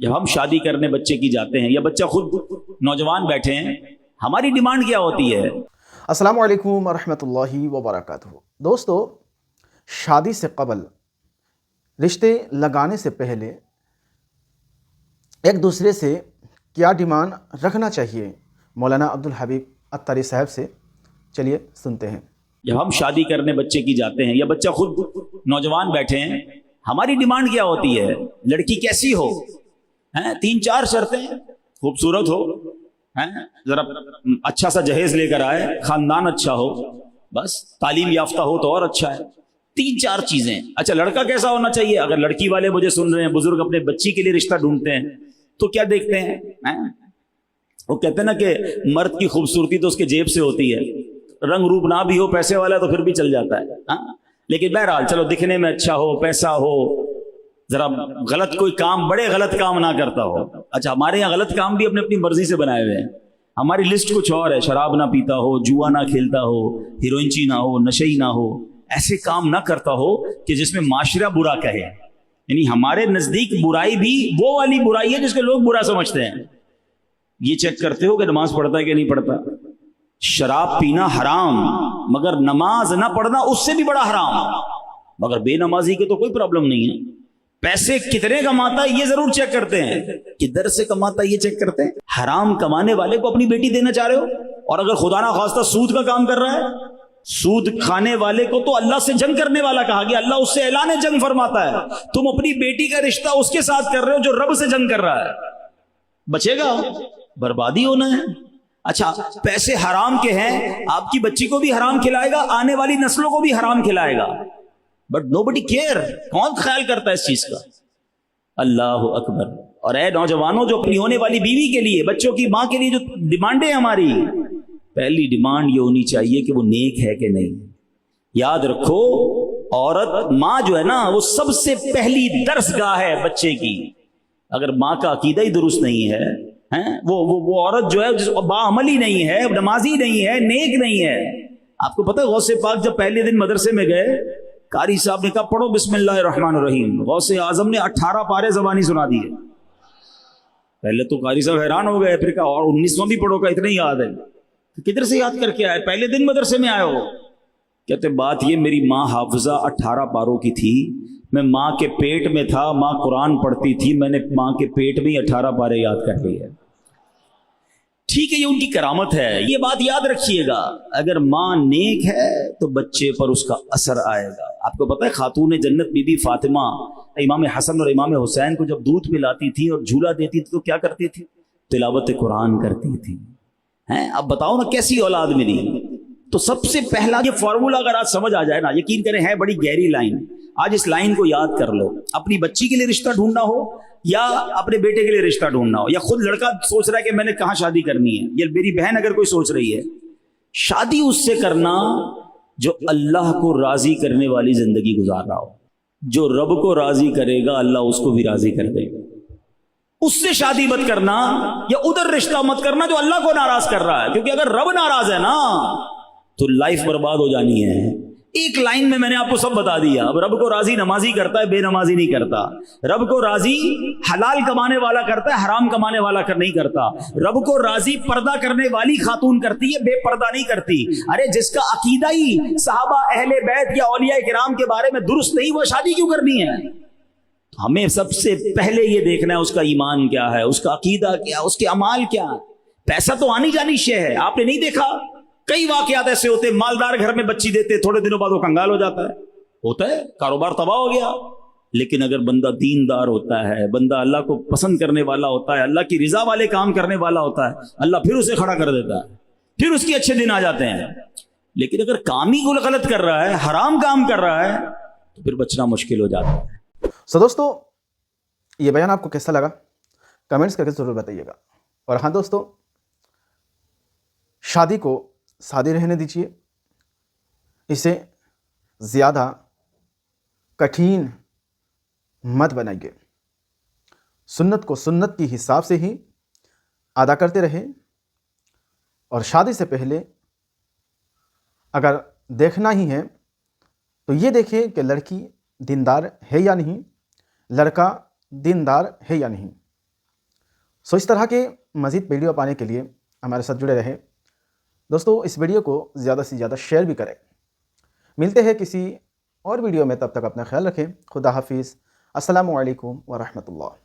جب ہم شادی کرنے بچے کی جاتے ہیں یا بچہ خود نوجوان بیٹھے ہیں، ہماری ڈیمانڈ کیا ہوتی ہے؟ السلام علیکم ورحمۃ اللہ وبرکاتہ۔ دوستو، شادی سے قبل، رشتے لگانے سے پہلے ایک دوسرے سے کیا ڈیمانڈ رکھنا چاہیے؟ مولانا عبدالحبیب اتاری صاحب سے چلیے سنتے ہیں۔ جب ہم شادی کرنے بچے کی جاتے ہیں یا بچہ خود نوجوان بیٹھے ہیں، ہماری ڈیمانڈ کیا ہوتی ہے؟ لڑکی کیسی ہو؟ 3-4 شرطیں: خوبصورت ہو، ذرا اچھا سا جہیز لے کر آئے، خاندان اچھا ہو، بس تعلیم یافتہ ہو تو اور اچھا ہے۔ 3-4 چیزیں۔ اچھا، لڑکا کیسا ہونا چاہیے؟ اگر لڑکی والے مجھے سن رہے ہیں، بزرگ اپنے بچی کے لیے رشتہ ڈھونڈتے ہیں تو کیا دیکھتے ہیں؟ وہ کہتے ہیں نا کہ مرد کی خوبصورتی تو اس کے جیب سے ہوتی ہے، رنگ روپ نہ بھی ہو، پیسے والا تو پھر بھی چل جاتا ہے، لیکن بہرحال چلو دکھنے میں اچھا ہو، پیسہ ہو، ذرا غلط کوئی کام، بڑے غلط کام نہ کرتا ہو۔ اچھا، ہمارے یہاں غلط کام بھی اپنی اپنی مرضی سے بنائے ہوئے ہیں، ہماری لسٹ کچھ اور ہے: شراب نہ پیتا ہو، جوا نہ کھیلتا ہو، ہیروئنچی نہ ہو، نشئی نہ ہو، ایسے کام نہ کرتا ہو کہ جس میں معاشرہ برا کہے۔ یعنی ہمارے نزدیک برائی بھی وہ والی برائی ہے جس کو لوگ برا سمجھتے ہیں۔ یہ چیک کرتے ہو کہ نماز پڑھتا ہے کہ نہیں پڑھتا؟ شراب پینا حرام، مگر نماز نہ پڑھنا اس سے بھی بڑا حرام، مگر بے نمازی کے تو کوئی پرابلم نہیں ہے۔ پیسے کتنے کماتا ہے یہ ضرور چیک کرتے ہیں، کدھر سے کماتا ہے یہ چیک کرتے ہیں۔ حرام کمانے والے کو اپنی بیٹی دینا چاہ رہے ہو، اور اگر خدا نہ خواستہ سود کا کام کر رہا ہے، سود کھانے والے کو تو اللہ سے جنگ کرنے والا کہا گیا، اللہ اس سے اعلان جنگ فرماتا ہے۔ تم اپنی بیٹی کا رشتہ اس کے ساتھ کر رہے ہو جو رب سے جنگ کر رہا ہے، بچے گا، بربادی ہونا ہے۔ اچھا، پیسے حرام کے ہیں، آپ کی بچی کو بھی حرام کھلائے گا، آنے والی نسلوں کو بھی حرام کھلائے گا، بٹ nobody care۔ کون خیال کرتا ہے اس چیز کا؟ اللہ اکبر۔ اور اے نوجوانوں، جو اپنی ہونے والی بیوی کے لیے، بچوں کی ماں کے لیے جو ڈیمانڈیں ہماری، پہلی ڈیمانڈ یہ ہونی چاہیے کہ وہ نیک ہے کہ نہیں۔ یاد رکھو، عورت، ماں جو ہے نا، وہ سب سے پہلی درس گاہ ہے بچے کی۔ اگر ماں کا عقیدہ ہی درست نہیں ہے، وہ عورت جو ہے باعملی نہیں ہے، نمازی نہیں ہے، نیک نہیں ہے۔ آپ کو پتہ ہے غوث پاک جب پہلے دن مدرسے میں گئے، قاری صاحب نے کہا پڑھو بسم اللہ الرحمن الرحیم، غوث اعظم نے 18 پارے زبانی سنا دیے۔ پہلے تو قاری صاحب حیران ہو گئے، پھر کہا اور 19واں بھی پڑھو، کا اتنا ہی یاد ہے؟ کدھر سے یاد کر کے آئے؟ پہلے دن مدرسے میں آئے ہو؟ کہتے بات یہ، میری ماں حافظہ 18 پاروں کی تھی، میں ماں کے پیٹ میں تھا، ماں قرآن پڑھتی تھی، میں نے ماں کے پیٹ میں ہی 18 پارے یاد کر لیے۔ ٹھیک ہے، یہ ان کی کرامت ہے، یہ بات یاد رکھیے گا۔ اگر ماں نیک ہے تو بچے پر اس کا اثر آئے گا۔ آپ کو پتہ ہے خاتون جنت بی بی فاطمہ امام حسن اور امام حسین کو جب دودھ پلاتی تھی اور جھولا دیتی تھی تو کیا کرتی تھی؟ تلاوت قرآن کرتی تھی۔ اب بتاؤ نا کیسی اولاد ملی؟ تو سب سے پہلا یہ فارمولا اگر آج سمجھ آ جائے نا، یقین کریں ہے بڑی گہری لائن، آج اس لائن کو یاد کر لو۔ اپنی بچی کے لیے رشتہ ڈھونڈنا ہو یا اپنے بیٹے کے لیے رشتہ ڈھونڈنا ہو، یا خود لڑکا سوچ رہا ہے کہ میں نے کہاں شادی کرنی ہے، یا میری بہن اگر کوئی سوچ رہی ہے، شادی اس سے کرنا جو اللہ کو راضی کرنے والی زندگی گزار رہا ہو۔ جو رب کو راضی کرے گا اللہ اس کو بھی راضی کر دے گا۔ اس سے شادی مت کرنا، یا ادھر رشتہ مت کرنا جو اللہ کو ناراض کر رہا ہے، کیونکہ اگر رب ناراض ہے نا تو لائف برباد ہو جانی ہے۔ ایک لائن میں نے آپ کو سب بتا دیا۔ اب رب کو راضی نمازی کرتا ہے، بے نمازی نہیں کرتا۔ رب کو راضی حلال کمانے والا کرتا ہے، حرام کمانے والا نہیں کرتا۔ رب کو راضی پردہ کرنے والی خاتون کرتی ہے، بے پردہ نہیں کرتی۔ ارے جس کا عقیدہ ہی صحابہ اہل بیت یا اولیاء کرام کے بارے میں درست نہیں، وہ شادی کیوں کرنی ہے؟ ہمیں سب سے پہلے یہ دیکھنا ہے اس کا ایمان کیا ہے، اس کا عقیدہ کیا، اس کے اعمال کیا۔ پیسہ تو آنی جانی شے ہے، آپ نے نہیں دیکھا کئی واقعات ایسے ہوتے، مالدار گھر میں بچی دیتے، تھوڑے دنوں بعد وہ کنگال ہو جاتا ہے، ہوتا ہے، کاروبار تباہ ہو گیا۔ لیکن اگر بندہ دیندار ہوتا ہے، بندہ اللہ کو پسند کرنے والا ہوتا ہے، اللہ کی رضا والے کام کرنے والا ہوتا ہے، اللہ پھر اسے کھڑا کر دیتا ہے، پھر اس کے اچھے دن آ جاتے ہیں۔ لیکن اگر کام ہی غلط کر رہا ہے، حرام کام کر رہا ہے، تو پھر بچنا مشکل ہو جاتا ہے۔ دوستو، یہ بیان آپ کو کیسا لگا کمنٹس کر کے ضرور بتائیے گا۔ اور ہاں دوستو، شادی کو سادی رہنے دیجیے، اسے زیادہ کٹھین مت بنائیے۔ سنت کو سنت کی حساب سے ہی ادا کرتے رہیں، اور شادی سے پہلے اگر دیکھنا ہی ہے تو یہ دیکھیں کہ لڑکی دیندار ہے یا نہیں، لڑکا دیندار ہے یا نہیں۔ سو اس طرح کے مزید ویڈیو پانے کے لیے ہمارے ساتھ جڑے رہیں دوستو. اس ویڈیو کو زیادہ سے زیادہ شیئر بھی کریں. ملتے ہیں کسی اور ویڈیو میں، تب تک اپنا خیال رکھیں. خدا حافظ. السلام علیکم ورحمۃ اللہ.